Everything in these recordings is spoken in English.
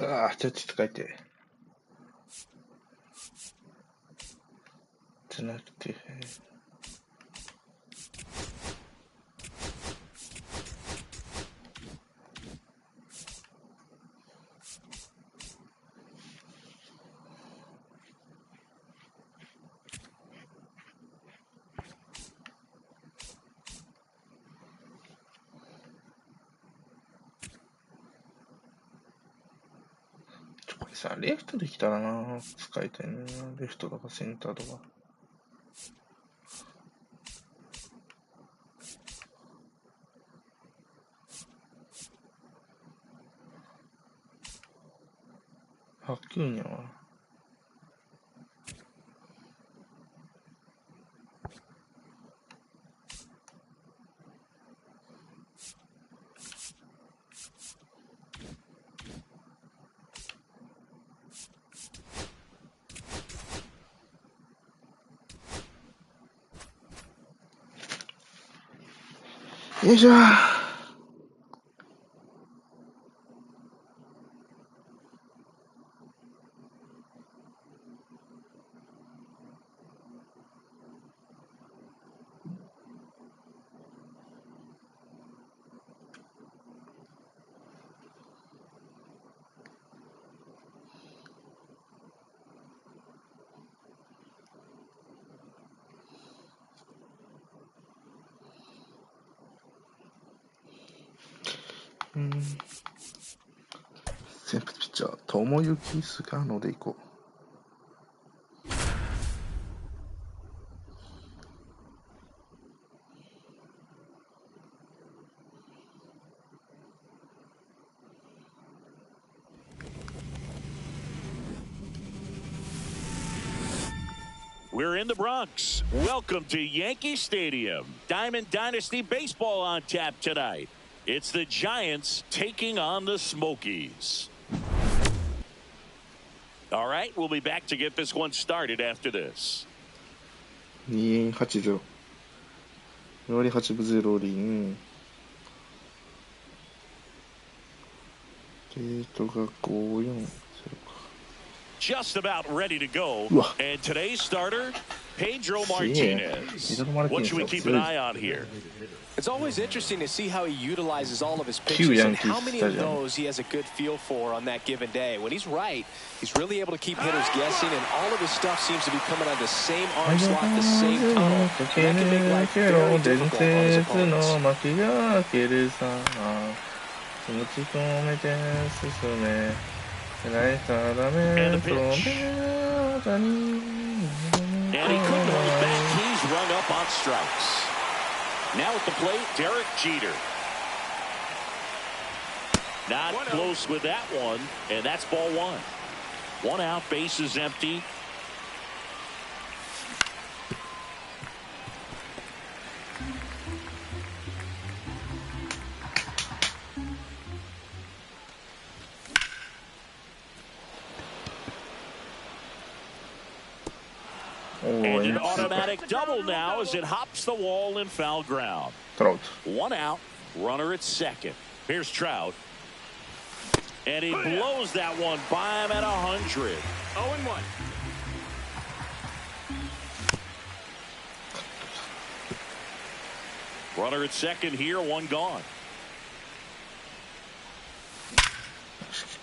ああ、ちょっと使いて。じゃなくて。これさ、レフトできたらな、使いたいな。レフトとかセンターとか。ハッキューニャは。よいしょー。先発ピッチャー、友幸菅野でいこう。We're in the Bronx. Welcome to Yankee Stadium. Diamond Dynasty Baseball on tap tonight. It's the Giants taking on the Smokies. All right, we'll be back to get this one started after this. 280。割り8分0厘。デートが54。Just about ready to go. And today's starter, Pedro Martinez. What should we keep an eye on here? It's always interesting to see how he utilizes all of his pitches and how many of those he has a good feel for on that given day. When he's right, he's really able to keep hitters guessing, and all of his stuff seems to be coming out of the same arm slot, the same tunnel. And that can make life very difficult on his opponents. And he couldn't hold back. He's rung up on strikes. Now at the plate, Derek Jeter. Not close with that one, and that's ball one. One out, bases empty. And an automatic double now as it hops the wall in foul ground. One out, runner at second. Here's Trout. And he blows that one by him at 100. 0-1. Runner at second here, one gone.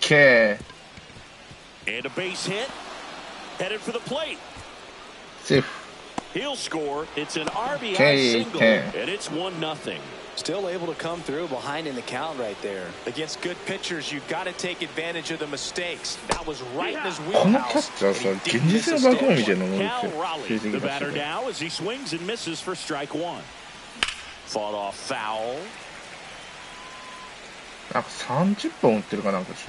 Okay. And a base hit. Headed for the plate. He'll score. It's an RBI single, and it's 1-0. Still able to come through behind in the count right there. Against good pitchers, you've got to take advantage of the mistakes. That was right in his wheelhouse. Cal Raleigh, the batter now, as he swings and misses for strike one. Fought off foul. なんか30本打ってるかなんかし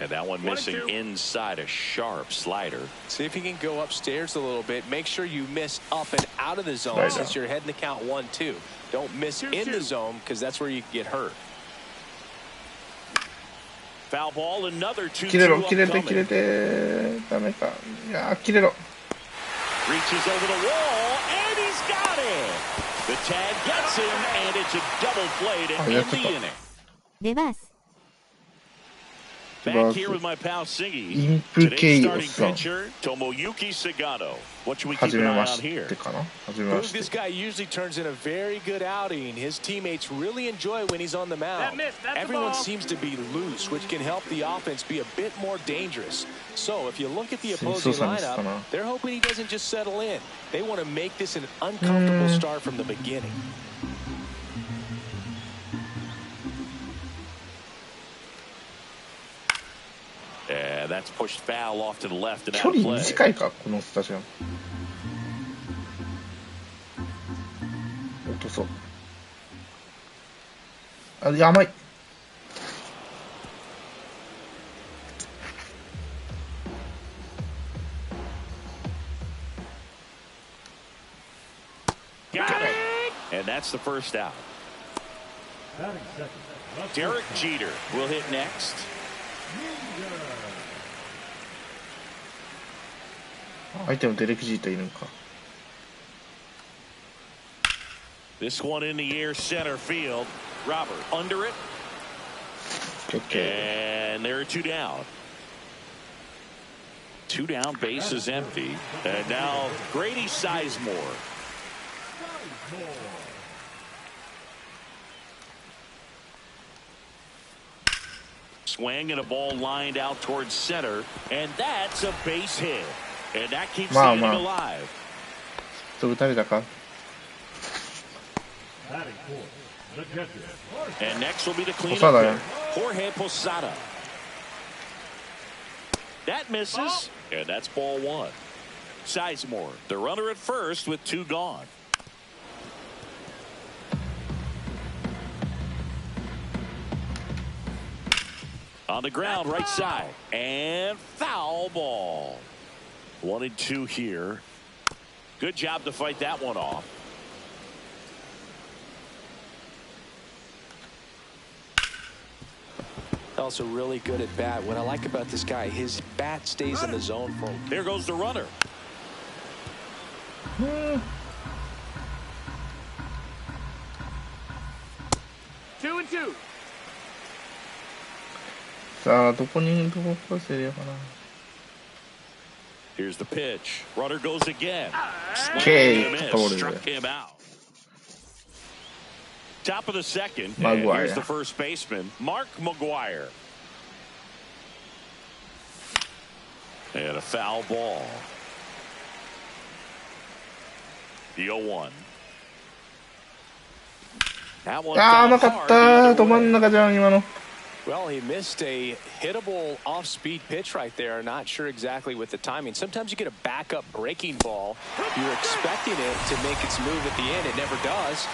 ら。And that one missing inside a sharp slider. See if you can go upstairs a little bit. Make sure you miss up and out of the zone since you're heading to count 1-2. Don't miss in the zone because that's where you can get hurt. Foul ball, another 2-2 ダメか。いや、切れろ。Reaches over the wall, and he's got it. The tag gets him, and it's a double play to end the inning. レバース。 Back here with my pal Siggy. Today's starting pitcher, Tomoyuki Sagano. What should we keep an eye on here? This guy usually turns in a very good outing. His teammates really enjoy when he's on the mound. Everyone seems to be loose, which can help the offense be a bit more dangerous. So if you look at the opposing lineup, they're hoping he doesn't just settle in. They want to make this an uncomfortable start from the beginning. Yeah, that's pushed foul off to the left and out 距 of 離 play. 短いか、このスタジアム。落とそう。あ、甘い。Got it. And that's the first out. Derek Jeter will hit next. 相手もデレクジータいるんか。This one in the air, center field. Robert under it. And there are 2 down. 2 down, base is empty. And now Grady Sizemore. Swing and a ball lined out towards center. And that's a base hit. And that keeps the inning alive. 打たれたか。 And next will be the cleanup hitter, Jorge Posada. That misses, and that's ball 1. Sizemore, the runner at first with 2 gone. On the ground, right side, and foul ball. 1-2 here. Good job to fight that one off. Also really good at bat. What I like about this guy, his bat stays in the zone for him. There goes the runner. 2-2. さあ、どこせるよかな。 Here's the pitch. Runner goes again. Struck him out. Top of the second. And here's the first baseman, Mark McGuire. And a foul ball. The 0-1. That one 甘かった。ど真ん中じゃん、今の。 Well, he missed a hittable off-speed pitch right there. Not sure exactly with the timing. Sometimes you get a backup breaking ball. You're expecting it to make its move at the end. It never does.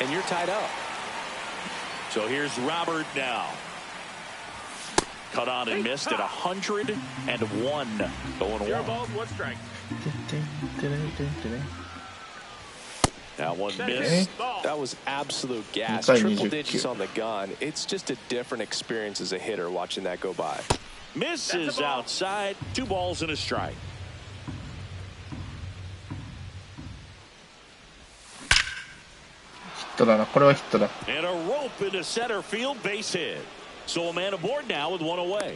And you're tied up. So here's Robert now. Cut on and missed at 101. 0-1. 1 strike. That one missed. That was absolute gas. Triple digits on the gun. It's just a different experience as a hitter watching that go by. Misses outside. 2 balls and a strike. And a rope into center field, base hit. So a man aboard now with 1 away.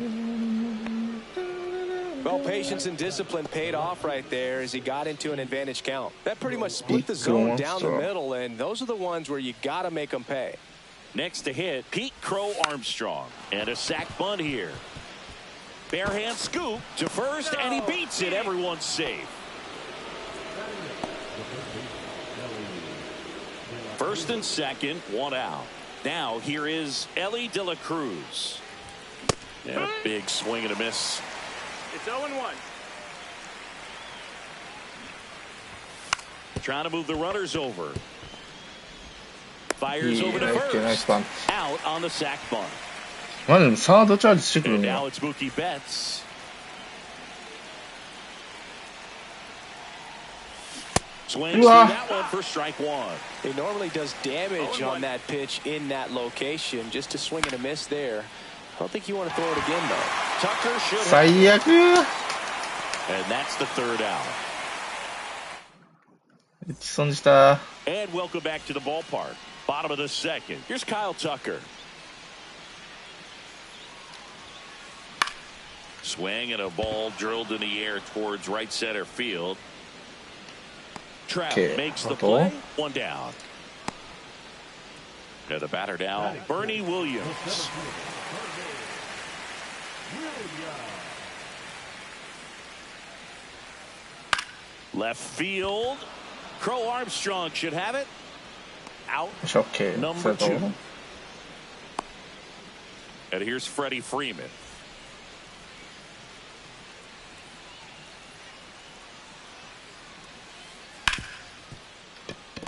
Well, patience and discipline paid off right there as he got into an advantage count. That pretty much split the zone down the middle, and those are the ones where you got to make them pay. Next to hit, Pete Crow Armstrong. And a sac bunt here. Bare hand scoop to first, and he beats it. Everyone's safe. First and second, 1 out. Now here is Ellie De La Cruz. And a big swing and a miss. It's 0-1. Trying to move the runners over. Fires over to first. Nice bunt. Out on the sac bunt. まあでもサードチャージしてくる And んや。 now it's Mookie Betts. Swings through that one for strike one. He normally does damage on that pitch in that location. Just a swing and a miss there. I don't think you want to throw it again, though. Tucker should have. 最悪。 And that's the third out. 打ち損じた。 And welcome back to the ballpark. Bottom of the second. Here's Kyle Tucker. Swing and a ball drilled in the air towards right center field. Trout makes the play. One down. And the batter now, Bernie Williams. Left field. Crow Armstrong should have it. Out. Okay. Number 2. And here's Freddie Freeman.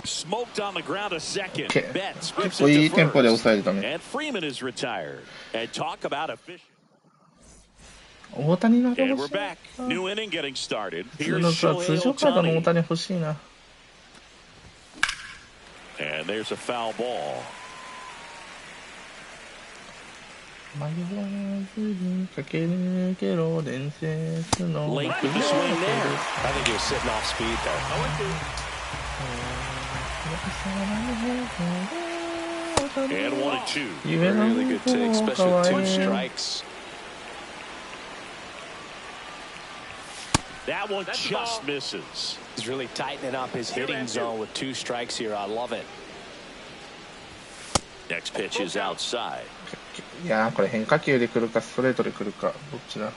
Smoked on the ground a second. Betts whips it to first. And Freeman is retired. And talk about efficient. And we're back. New inning getting started. Here's Shohei Ohtani. And there's a foul ball. Late with the swing there. I think he was sitting off speed there. And 1-2. Really good take, especially with 2 strikes. That one just misses. He's really tightening up his hitting zone with 2 strikes here. I love it. Next pitch is outside. いやーこれ変化球で来るかストレートで来るかどっちだ。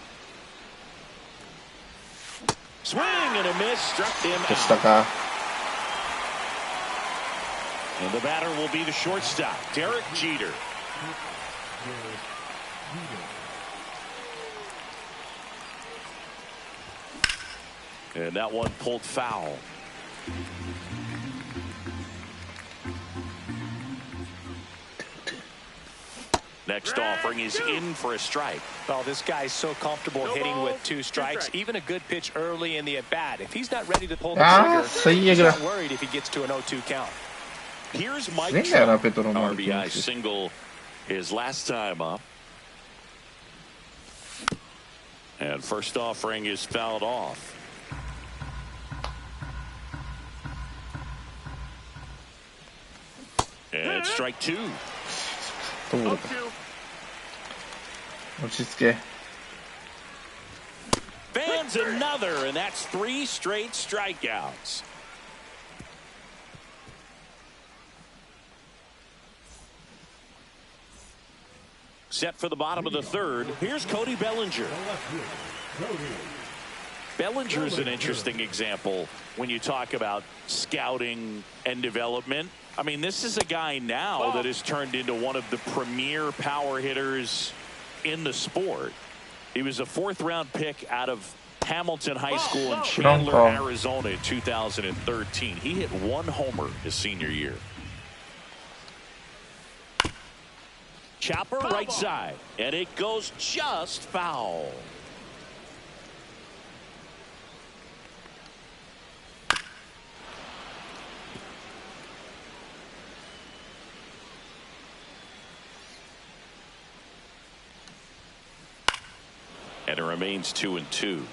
Swing and a miss, struck him out. 下か。 And the batter will be the shortstop, Derek Jeter. And that one pulled foul. Next offering is in for a strike. Oh, this guy's so comfortable hitting with 2 strikes. Even a good pitch early in the at-bat. If he's not ready to pull the trigger, he's not worried if he gets to an 0-2 count. Here's Mike Trout. RBI single his last time up. And first offering is fouled off. And strike 2. Fans another, and that's 3 straight strikeouts. Set for the bottom of the third. Here's Cody Bellinger. Bellinger's an interesting example when you talk about scouting and development. I mean, this is a guy now that has turned into one of the premier power hitters in the sport. He was a 4th-round pick out of Hamilton High School in Chandler, Arizona in 2013. He hit 1 homer his senior year. Chopper right side, and it goes just foul. And it remains 2-2.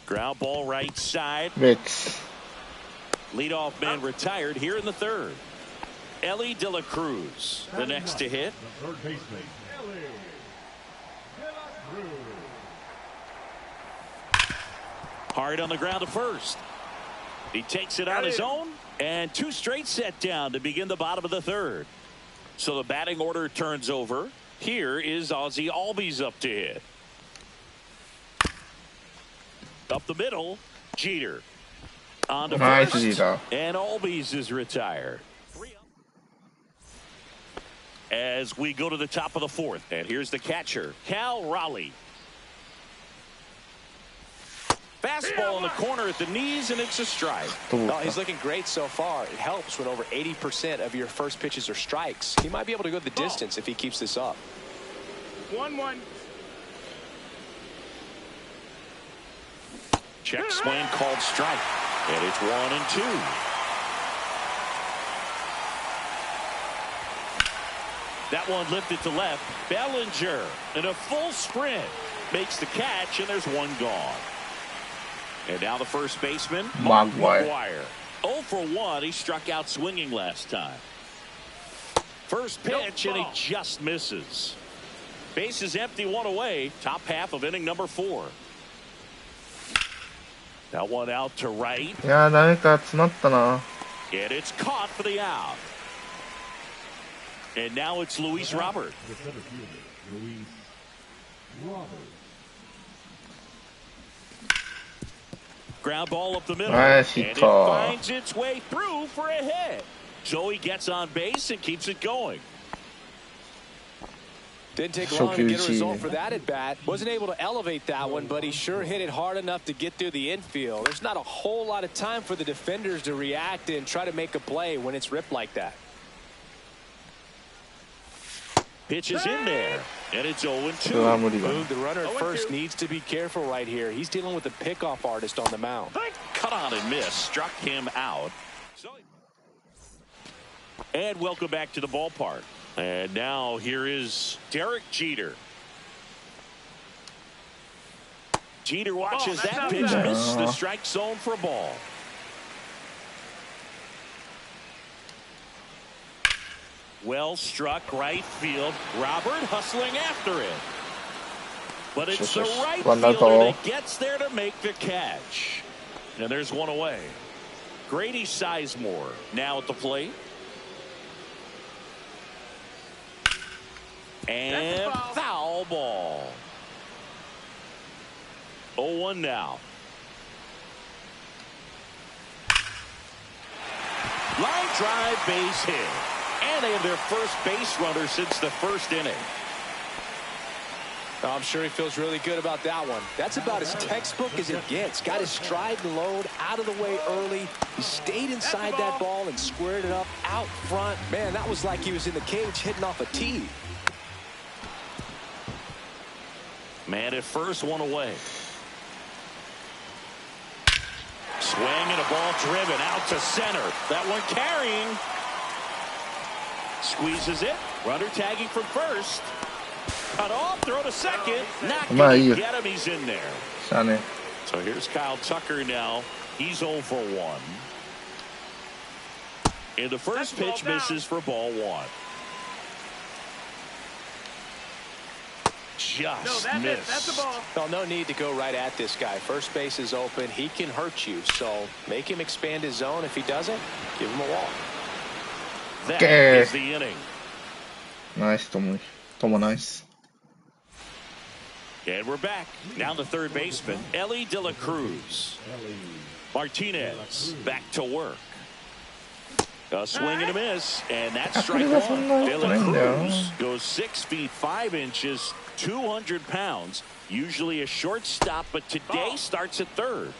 Ground ball right side. Leadoff man retired here in the third. Ellie De La Cruz, the next to hit. Hard on the ground to first. He takes it on his own, and 2 straight set down to begin the bottom of the third. So the batting order turns over. Here is Ozzie Albies up to hit. Up the middle, Jeter. On to first, and Albies is retired. As we go to the top of the 4th, and here's the catcher, Cal Raleigh. Fastball in the corner at the knees, and it's a strike. Oh, he's looking great so far. It helps when over 80% of your first pitches are strikes. He might be able to go the distance if he keeps this up. 1-1. Check swing called strike. And it's 1-2. That one lifted to left. Bellinger in a full sprint makes the catch, and there's one gone. And now the first baseman, McGuire. 0 for 1. He struck out swinging last time. First pitch, and he just misses. Base is empty, one away. Top half of inning number 4. That one out to right. いやー、ダメか、詰まったな。 And it's caught for the out. And now it's Luis Robert. Ground ball up the middle. And it finds its way through for a hit. So he gets on base and keeps it going. Didn't take long to get a result for that at bat. Wasn't able to elevate that one, but he sure hit it hard enough to get through the infield. There's not a whole lot of time for the defenders to react and try to make a play when it's ripped like that. Pitch is in there, and it's 0-2. The runner at first needs to be careful right here. He's dealing with a pickoff artist on the mound. Cut on and miss. Struck him out. And welcome back to the ballpark. And now here is Derek Jeter. Jeter watches that pitch miss the strike zone for a ball. Well struck right field. Robert hustling after it. But it's the right fielder that gets there to make the catch. And there's one away. Grady Sizemore now at the plate. And foul ball. 0-1 now. Line drive base hit. And they have their first base runner since the first inning. I'm sure he feels really good about that one. That's about as textbook as it gets. Got his stride and load out of the way early. He stayed inside that ball and squared it up out front. Man, that was like he was in the cage hitting off a tee. Man at first, one away. Swing and a ball driven out to center. That one carrying. Squeezes it. Runner tagging from first. Cut off, throw to second. Not going to get him. He's in there. So here's Kyle Tucker now. He's 0 for 1. And the first pitch misses for ball 1. Just missed. That's the ball. Well, no need to go right at this guy. First base is open. He can hurt you. So make him expand his zone. If he doesn't, give him a walk. That is the inning. Nice, Tomo, nice. And we're back. Now the third baseman, Ellie De La Cruz. Martinez back to work. A swing and a miss, and that's strike one. De La Cruz goes 6 feet 5 inches, 200 pounds. Usually a shortstop, but today starts at third.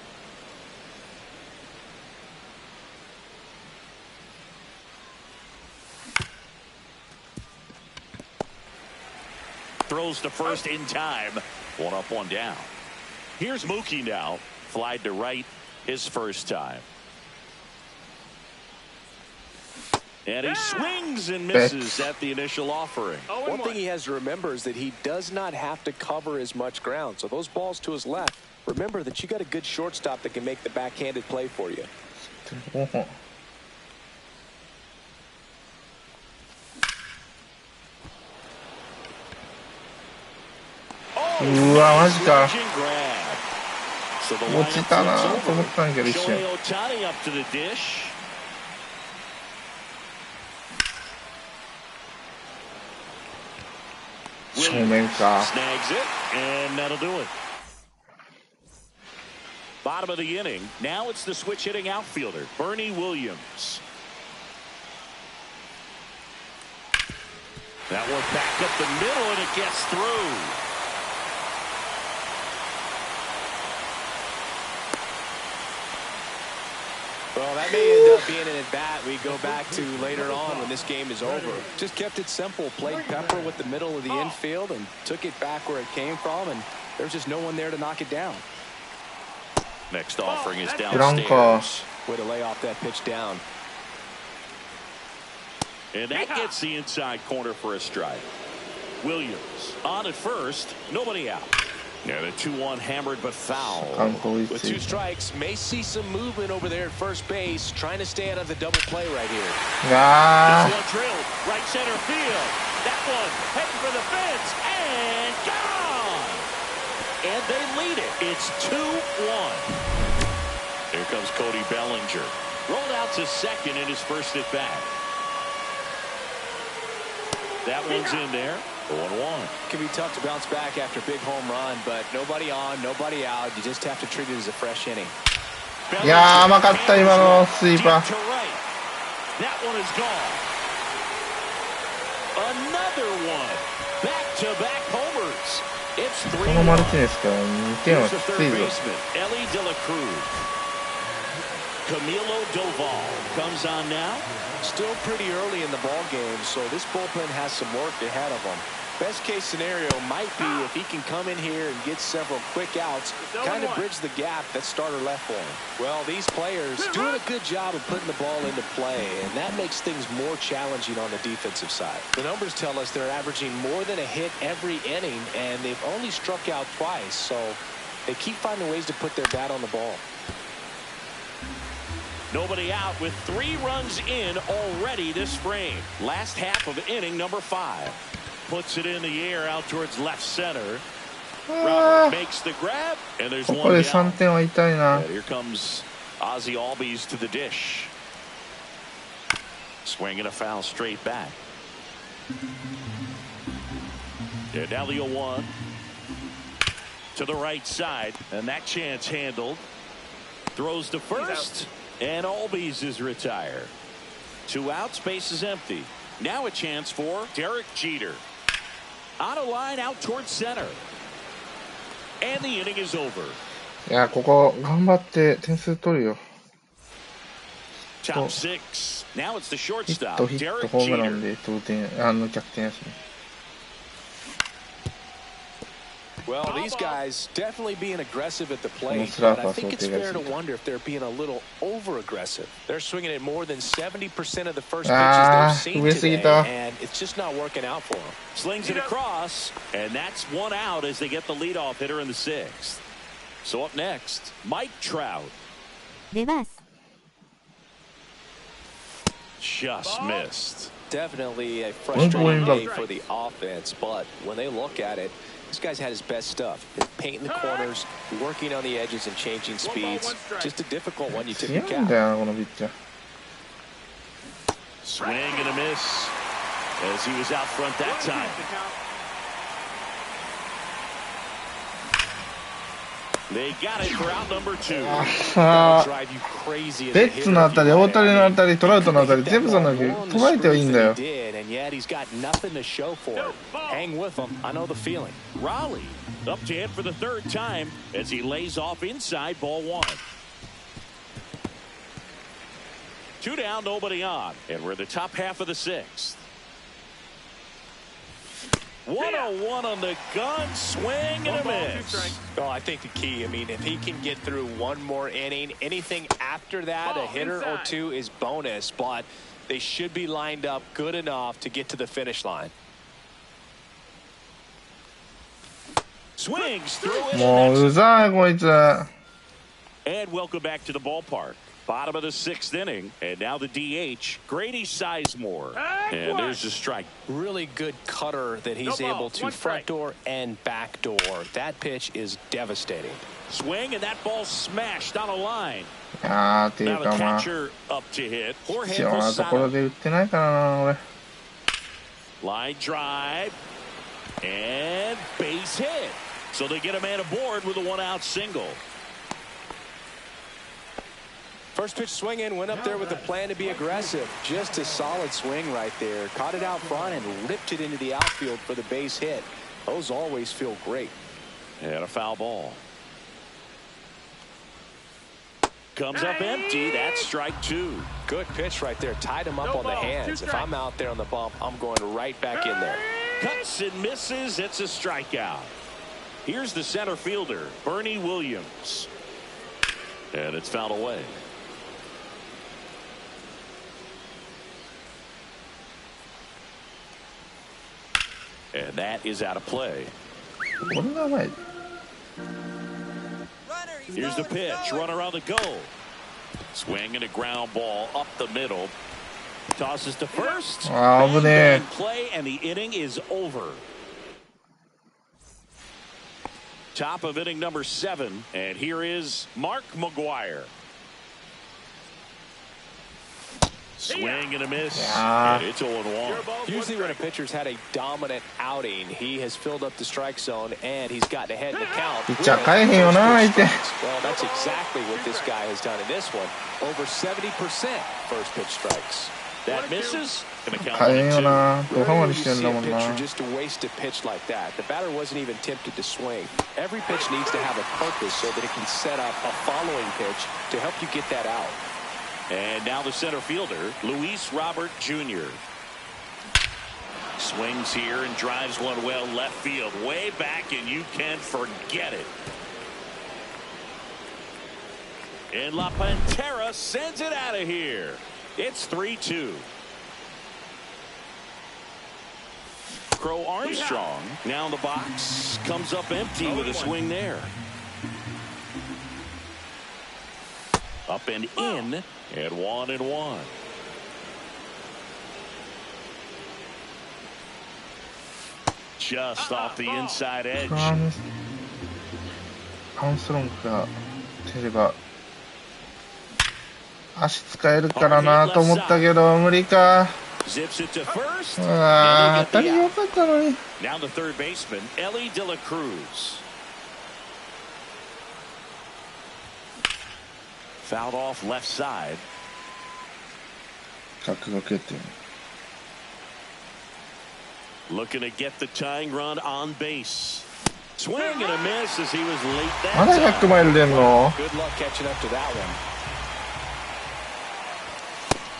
Throws to first in time. 1 up, 1 down. Here's Mookie now. Flied to right his first time. And he swings and misses at the initial offering. One thing he has to remember is that he does not have to cover as much ground. So those balls to his left, remember that you got a good shortstop that can make the backhanded play for you. Ohtani up to the dish. Snags it, and that'll do it. Bottom of the inning. Now it's the switch hitting outfielder, Bernie Williams. That one back up the middle, and it gets through. Well, that may end up being an at-bat we go back to later on when this game is over. Just kept it simple, played pepper with the middle of the infield and took it back where it came from, and there's just no one there to knock it down. Next offering is downstairs. Way to lay off that pitch down. And that gets the inside corner for a strike. Williams on at first, nobody out. And a 2-1 hammered but foul. With 2 strikes, may see some movement over there at first base, trying to stay out of the double play right here. This one drilled, right center field. That one heading for the fence and gone. And they lead it. It's 2-1. Here comes Cody Bellinger. Rolled out to second in his first at bat. That one's in there. 0-1. Can be tough to bounce back after a big home run, but nobody on, nobody out. You just have to treat it as a fresh inning. いやー、甘かった今のスイーパー。 That one is gone. Another one. Back-to-back homers. It's 3-1. このマルティネスから2点はきついぞ。 Ellie De La Cruz. Camilo Doval comes on now. Still pretty early in the ball game, so this bullpen has some work ahead of them. Best case scenario might be if he can come in here and get several quick outs, kind of bridge the gap that starter left for him. Well, these players doing a good job of putting the ball into play, and that makes things more challenging on the defensive side. The numbers tell us they're averaging more than a hit every inning, and they've only struck out twice, so they keep finding ways to put their bat on the ball. Nobody out with 3 runs in already this frame. Last half of inning number 5. Puts it in the air out towards left center. Robert makes the grab, and there's ここで one 3 down. 点は痛いな。 And here comes Ozzie Albies to the dish. Swinging a foul straight back. And now the 0-1. To the right side, and that chance handled. Throws to first. And Albies is retired. 2 outs, base is empty. Now a chance for Derek Jeter. On a line out towards center. And the inning is over. いや、ここ頑張って点数取るよ。 Top 6. Now it's the ヒッ shortstop, ト、ヒット、 Derek ホームラン Jeter. で同点、逆転やしね。 Well, these guys definitely being aggressive at the plate, but I think it's fair to wonder if they're being a little over-aggressive. They're swinging at more than 70% of the first pitches they've seen today, and it's just not working out for them. Slings it across, and that's 1 out as they get the leadoff hitter in the 6th. So up next, Mike Trout. Just missed. Definitely a frustrating day for the offense, but when they look at it, this guy's had his best stuff. Painting the corners, working on the edges and changing speeds. Just a difficult one you tip your cap. Swing and a miss as he was out front that time. They got it for out number 2. ベッツのあたり、大谷のあたり、トラウトのあたり、全部そんなに捉えてはいいんだよ。 Hang with him. I know the feeling. Raleigh up to hit for the 3rd time as he lays off inside, ball 1. 2 down, nobody on, and we're the top half of the 6th. 1-0-1 on the gun, swing and a miss. Oh, I think the key, I mean, if he can get through one more inning, anything after that, a hitter or 2 is bonus, but they should be lined up good enough to get to the finish line. Swings through it. もううざいこいつ。 And welcome back to the ballpark. Bottom of the 6th inning, and now the DH, Grady Sizemore. And there's a strike. Really good cutter that he's able to front door and back door. That pitch is devastating. Swing, and that ball smashed on a line. あーっていう Now the かまあ、 catcher up to hit. 必要なところで打ってないからな俺。 Line drive, and base hit. So they get a man aboard with a 1-out single. First pitch swinging, went up there with a plan to be aggressive. Just a solid swing right there. Caught it out front and ripped it into the outfield for the base hit. Those always feel great. And a foul ball. Comes up empty. That's strike two. Good pitch right there. Tied him up on the hands. If I'm out there on the bump, I'm going right back in there. Cuts and misses. It's a strikeout. Here's the center fielder, Bernie Williams. And it's fouled away. And that is out of play. Here's the pitch. Runner on the goal. Swing and a ground ball up the middle. Tosses to first. Play, and the inning is over. Top of inning number 7. And here is Mark McGwire. Swing and a miss. And it's 0-1. Usually when a pitcher's had a dominant outing, he has filled up the strike zone and he's gotten ahead in the count. Well, that's exactly what this guy has done in this one. Over 70% first pitch strikes. That misses. Gonna count 1-2. See a pitcher just to waste a pitch like that. The batter wasn't even tempted to swing. Every pitch needs to have a purpose so that it can set up a following pitch to help you get that out. And now the center fielder, Luis Robert Jr. Swings here and drives one well left field. Way back, and you can forget it. And La Pantera sends it out of here. It's 3-2. Crow Armstrong now in the box. Comes up empty with a swing there. Up and in. And 1-1. Just off the inside edge. アンストロングが出れば足使えるからなと思ったけど無理か。うわ当たり良かったのに。Now the third baseman, Ellie De La Cruz. Fouled off left side. Looking to get the tying run on base. Swing and a miss as he was late that time. Good luck catching up to that one.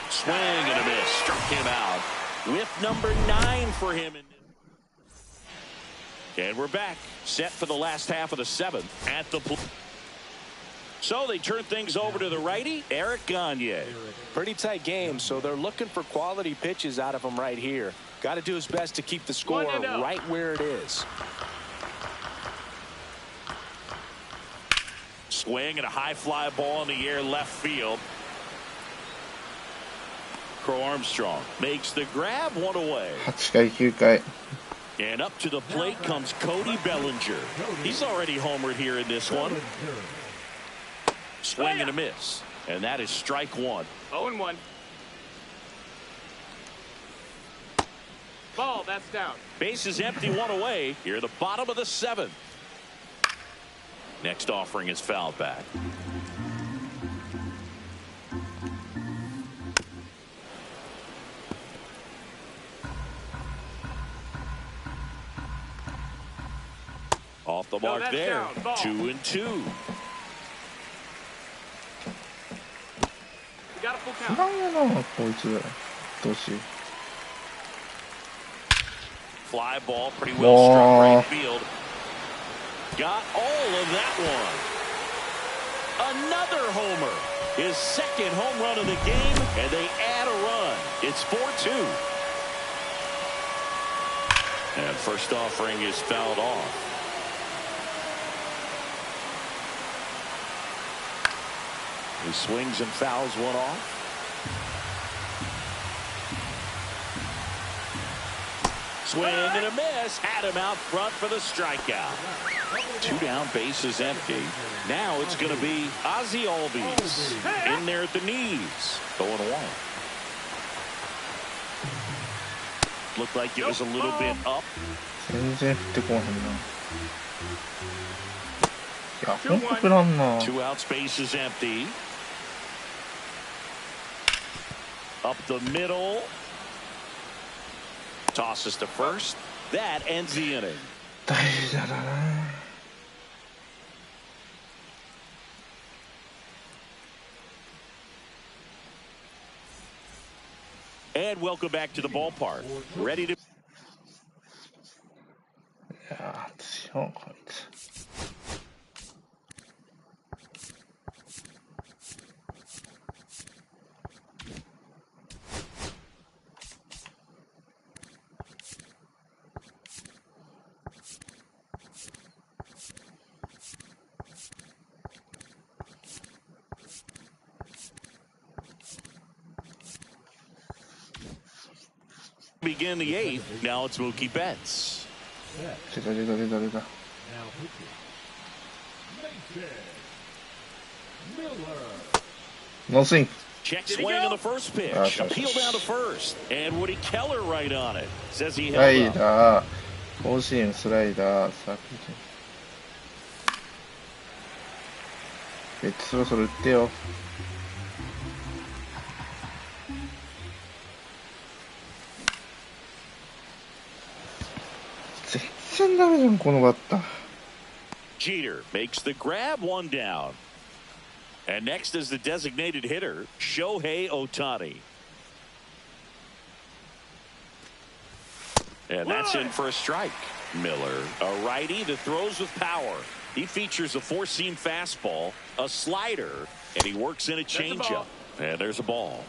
Swing and a miss. Struck him out. Whip number 9 for him. And we're back. Set for the last half of the 7th at the plate. So they turn things over to the righty, Eric Gagne. Pretty tight game, so they're looking for quality pitches out of him right here. Got to do his best to keep the score right where it is. Swing and a high fly ball in the air left field. Crow Armstrong makes the grab, one away. 8回9回 And up to the plate comes Cody Bellinger. He's already homered here in this one. Swing and a miss. And that is strike 1. 0-1. Ball, that's down. Base is empty, one away. Here at the bottom of the 7th. Next offering is fouled back. Off the mark there. 2-2. Got a full count. なんやなこいつどうし Fly ball pretty well struck right field. Got all of that one. Another homer. His second home run of the game, and they add a run. It's 4-2. And first offering is fouled off. He swings and fouls one off. Swing and a miss. Had him out front for the strikeout. 2 down, bases empty. Now it's going to be Ozzie Albies in there at the knees. 0-1. Looked like it was a little bit up. 全然振ってこうへんな。いや、ほんと振らんな。 2 outs, bases empty. Up the middle. Tosses to first. That ends the inning. 大事だな。And welcome back to the ballpark. Ready to. いやー、強いこいつ。Begin the eighth. Now it's Mookie Betts. 出た出た出た出た。ノースイング。 Check swing on the first pitch. Appeal down to first. And Woody Keller right on it. Says he スライ held up. ダー。甲子園スライダー。さあ、ベッツそろそろ打ってよ。全然ダメじゃん、このバッター。Jeter makes the grab, one down. And next is the designated hitter, Shohei Ohtani. And that's in for a strike. Miller, a righty that throws with power. He features a four-seam fastball, a slider, and he works in a changeup. And there's a ball.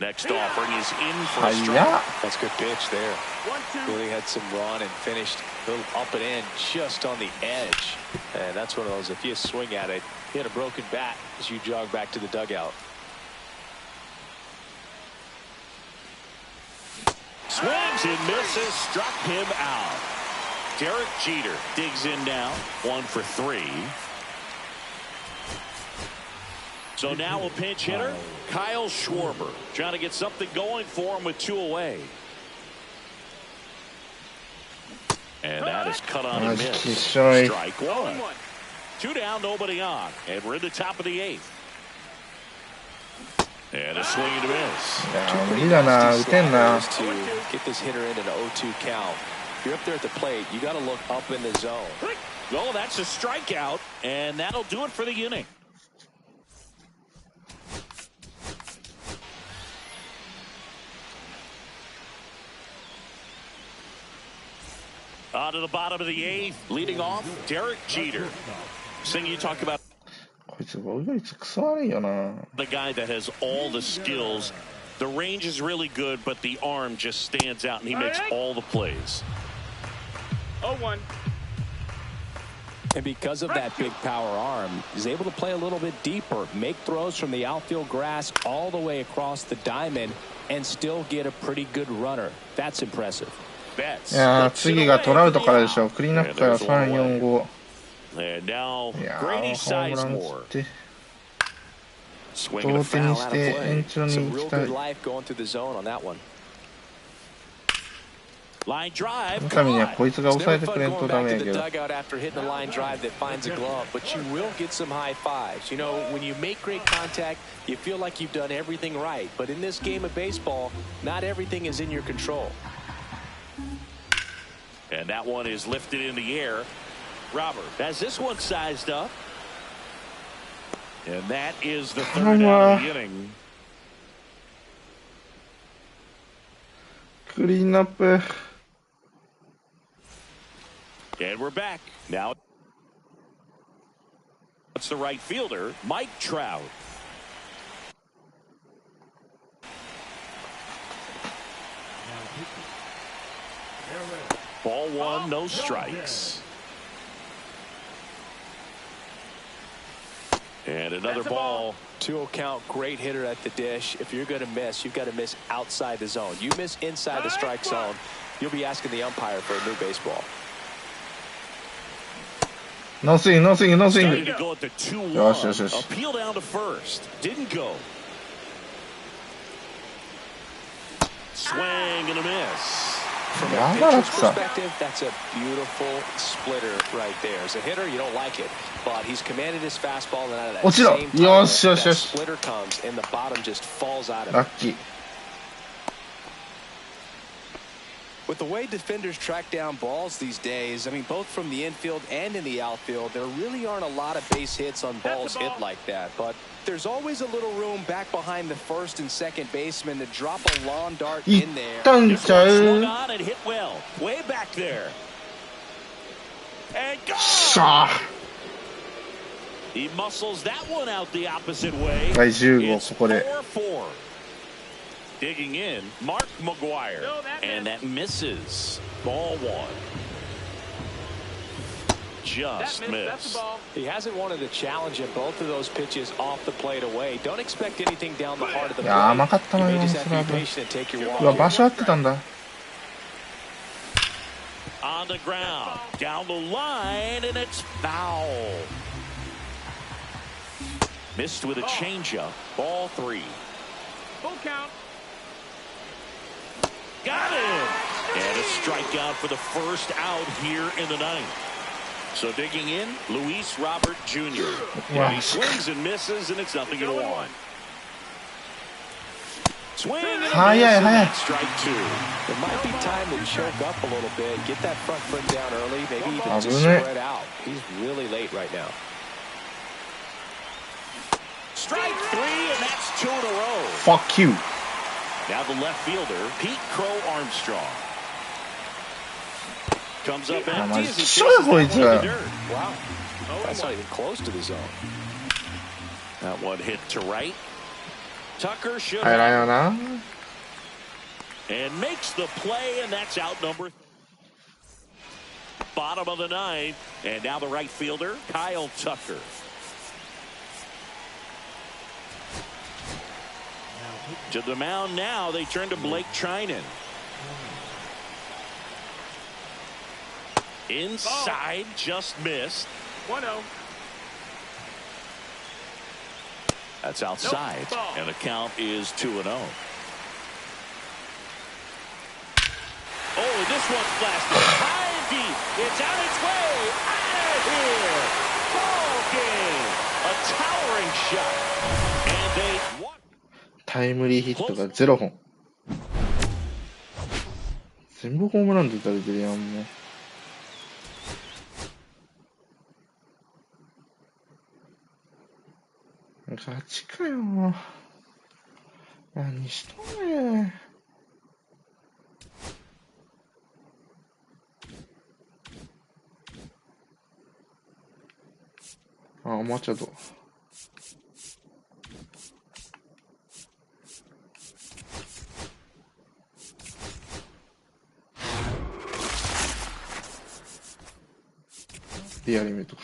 Next offering is in for a strike. That's a good pitch there. Really had some run and finished a little up and in just on the edge. And that's one of those, if you swing at it, you had a broken bat as you jog back to the dugout. Swings and misses, struck him out. Derek Jeter digs in now, 1 for 3. So now a pinch hitter, Kyle Schwarber, trying to get something going for him with 2 away. And that is cut on and missed. Strike 1. 2 down, nobody on. And we're in the top of the 8th. And a swing and a miss. To get this hitter in an 0-2 count. If you're up there at the plate, you got to look up in the zone. Well, that's a strikeout, and that'll do it for the inning. On to the bottom of the 8th, leading off, Derek Jeter. Thing you talk about. こいつ防御率クソ悪いよな。 The guy that has all the skills. The range is really good, but the arm just stands out, and he makes all the plays. 0-1. And because of that big power arm, he's able to play a little bit deeper, make throws from the outfield grass all the way across the diamond, and still get a pretty good runner. That's impressive. いやー、次がトラウトからでしょ。クリーンアップから3、4、5。And now いやー、 Grady ホームラン Sizemore. 打って。 Swing 同 and a 点に foul し out て of play. 延長に Some 行 real きた good い。 life going through the zone on that one. Line drive. 神にはこいつが抑えてくれんとダメやけど。 Dugout after hitting the line drive that finds a glove, but you will get some high fives. You know, when you make great contact, you feel like you've done everything right. But in this game of baseball, not everything is in your control. And that one is lifted in the air. Robert has this one sized up. And that is the third out of the inning. クリーンアップ。 And we're back. Now it's the right fielder, Mike Trout. Ball 1, no strikes. And another ball. 2-0 count, great hitter at the dish. If you're going to miss, you've got to miss outside the zone. You miss inside the strike zone, you'll be asking the umpire for a new baseball. ノースイング、ノースイング、ノースイング。 Starting to go at the 2-1. よしよしよし。 Appeal down to first. Didn't go. Swing and a miss. From a pitcher's perspective, that's a beautiful splitter right there. As a hitter, you don't like it, but he's commanded his fastball, and out of that same time, that splitter comes, and the bottom just falls out of it. ラッキー。With the way defenders track down balls these days, I mean, both from the infield and in the outfield, there really aren't a lot of base hits on balls hit like that. But there's always a little room back behind the first and second baseman to drop a lawn dart in there. This one swung on and hit well. Way back there. And go! He muscles that one out the opposite way. It's 4-4. Digging in, Mark McGuire. And that misses. Ball one. Just missed. He hasn't wanted to challenge at both of those pitches off the plate away. Don't expect anything down the heart of the plate. You may just have to be patient and take your walk. On the ground, down the line, and it's foul. Missed with a changeup. Ball three. Full count. Got him. And a strikeout for the first out here in the ninth. So digging in, Luis Robert Jr. He swings and misses, and it's 0-1. Swing and a miss, strike two. It might be time to choke up a little bit, get that front foot down early, maybe even just spread out. He's really late right now. Strike three, and that's 2 in a row. Fuck you. Now the left fielder, Pete Crow Armstrong. Comes up empty as he chases that one in the dirt. Wow, that's not even close to the zone. That one hit to right. Tucker should and makes the play, and that's out number 3. Bottom of the ninth, and now the right fielder, Kyle Tucker. To the mound now, they turn to Blake Trinan. Inside, just missed. 1-0. That's outside, and the count is 2-0. Oh, this one's blasted high and deep. It's on its way out of here. Ball game. A towering shot, and they won. タイムリーヒットが0本。全部ホームランで打たれてるやん、もう。勝ちかよ。何しとんねん。あ、マチャド。リアルメとか。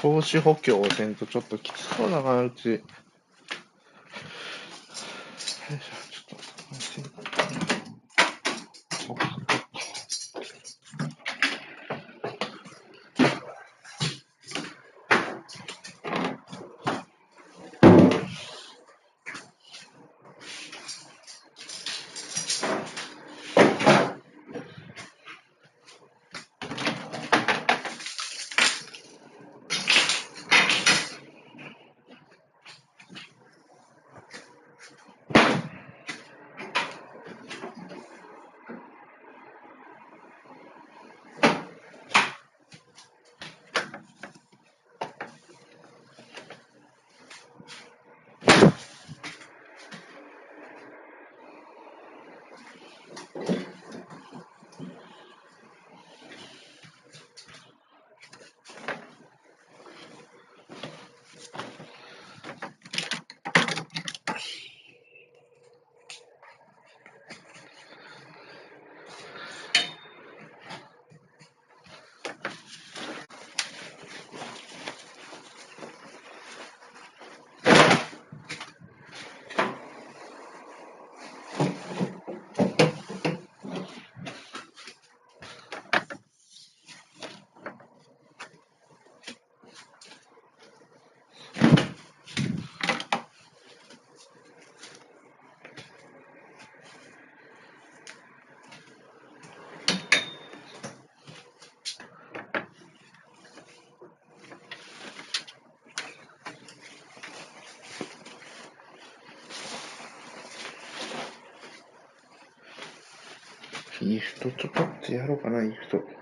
投資補強をせんとちょっときつそうだな、うち。よいしょ、ちょっと待って。イーフトちょこっとやろうかな、イーフト。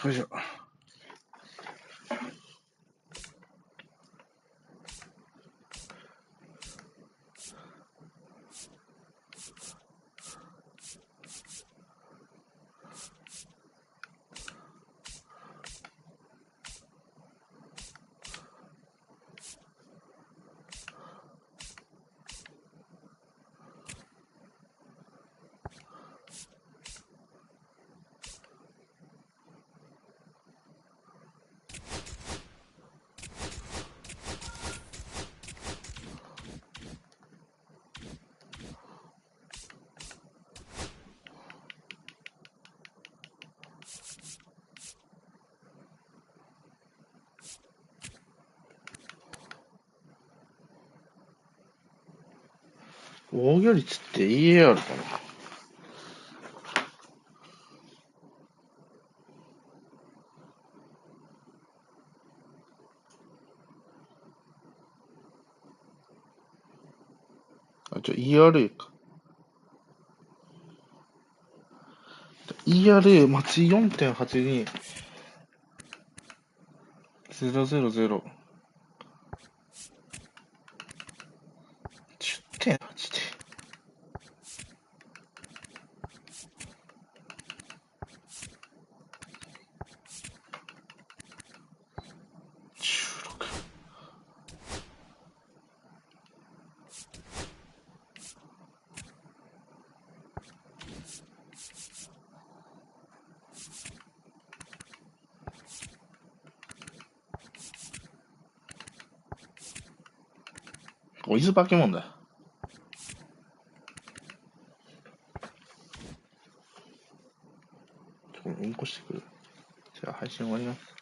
よいしょ。防御率って EAR かな。ERA か。ERA 松井 4.82。000。10.8で。おいず化け物だ。うんこしてくる。じゃあ配信終わります。